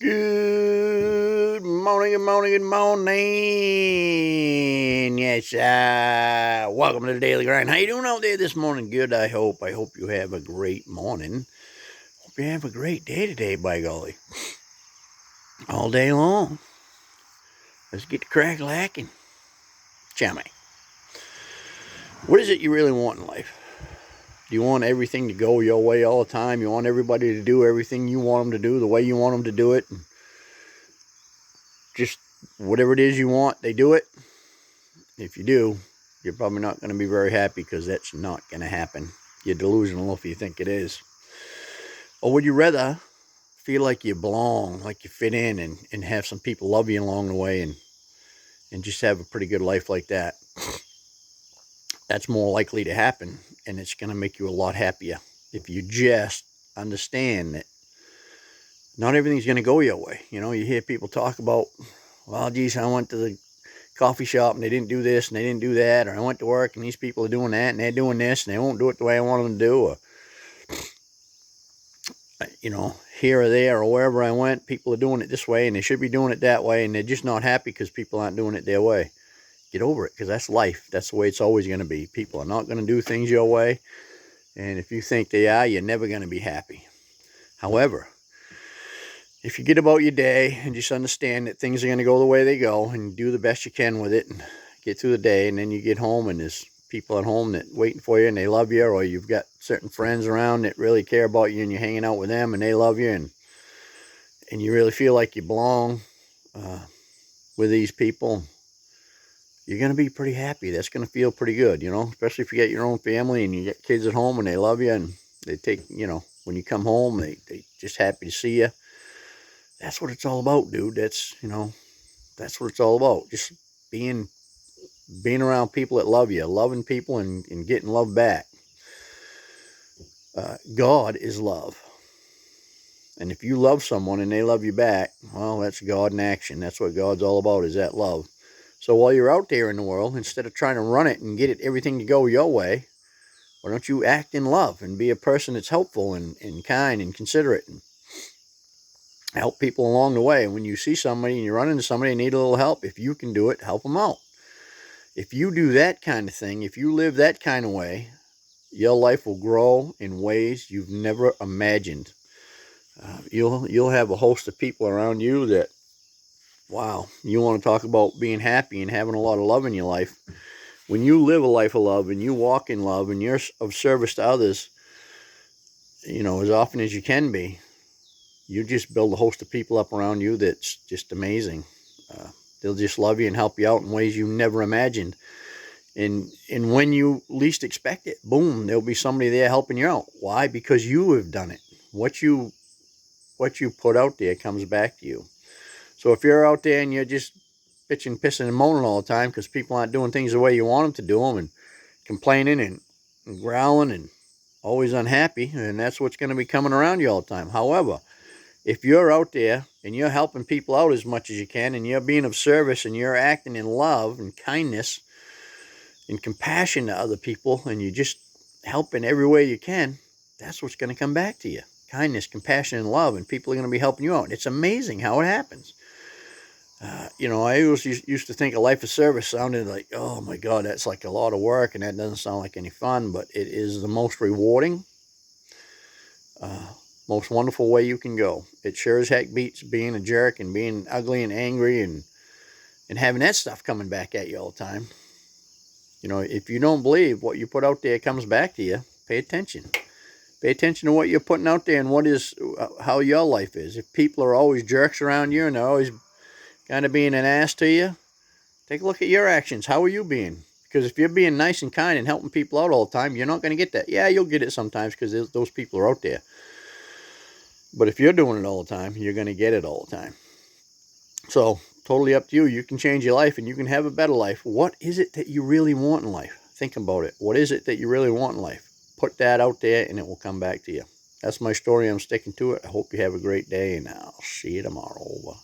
Good morning, good morning, good morning. Yes, welcome to the Daily Grind. How you doing out there this morning? Good, I hope. I hope you have a great morning. Hope you have a great day today, by golly. All day long. Let's get the crack lacking. Chummy. What is it you really want in life? Do you want everything to go your way all the time? You want everybody to do everything you want them to do the way you want them to do it? And just whatever it is you want, they do it? If you do, you're probably not going to be very happy, because that's not going to happen. You're delusional if you think it is. Or would you rather feel like you belong, like you fit in, and have some people love you along the way, and just have a pretty good life like that? That's more likely to happen, and it's going to make you a lot happier if you just understand that not everything's going to go your way. You know, you hear people talk about, well, geez, I went to the coffee shop and they didn't do this and they didn't do that, or I went to work and these people are doing that and they're doing this and they won't do it the way I want them to do, or here or there or wherever I went, people are doing it this way and they should be doing it that way, and they're just not happy because people aren't doing it their way. Get over it, because that's life. That's the way it's always going to be. People are not going to do things your way, and if you think they are, you're never going to be happy. However, if you get about your day and just understand that things are going to go the way they go, and do the best you can with it and get through the day, and then you get home and there's people at home that waiting for you and they love you, or you've got certain friends around that really care about you and you're hanging out with them and they love you, and you really feel like you belong with these people, you're going to be pretty happy. That's going to feel pretty good, especially if you get your own family and you get kids at home and they love you and they take, when you come home, they just happy to see you. That's what it's all about, dude. That's what it's all about. Just being around people that love you, loving people, and getting love back. God is love. And if you love someone and they love you back, well, that's God in action. That's what God's all about, is that love. So while you're out there in the world, instead of trying to run it and get everything to go your way, why don't you act in love and be a person that's helpful and kind and considerate, and help people along the way. And when you see somebody and you run into somebody and need a little help, if you can do it, help them out. If you do that kind of thing, if you live that kind of way, your life will grow in ways you've never imagined. You'll have a host of people around you that, wow, you want to talk about being happy and having a lot of love in your life. When you live a life of love and you walk in love and you're of service to others, as often as you can be, you just build a host of people up around you that's just amazing. They'll just love you and help you out in ways you never imagined. And when you least expect it, boom, there'll be somebody there helping you out. Why? Because you have done it. What you put out there comes back to you. So if you're out there and you're just bitching, pissing, and moaning all the time because people aren't doing things the way you want them to do them, and complaining and growling and always unhappy, and that's what's going to be coming around you all the time. However, if you're out there and you're helping people out as much as you can, and you're being of service, and you're acting in love and kindness and compassion to other people, and you just help in every way you can, that's what's going to come back to you. Kindness, compassion, and love, and people are going to be helping you out. It's amazing how it happens. I always used to think a life of service sounded like, oh my God, that's like a lot of work, and that doesn't sound like any fun, but it is the most rewarding, most wonderful way you can go. It sure as heck beats being a jerk and being ugly and angry and having that stuff coming back at you all the time. If you don't believe what you put out there comes back to you, pay attention. Pay attention to what you're putting out there and how your life is. If people are always jerks around you and they're always kind of being an ass to you, take a look at your actions. How are you being? Because if you're being nice and kind and helping people out all the time, you're not going to get that. Yeah, you'll get it sometimes because those people are out there. But if you're doing it all the time, you're going to get it all the time. So, totally up to you. You can change your life and you can have a better life. What is it that you really want in life? Think about it. What is it that you really want in life? Put that out there and it will come back to you. That's my story. I'm sticking to it. I hope you have a great day, and I'll see you tomorrow. Over.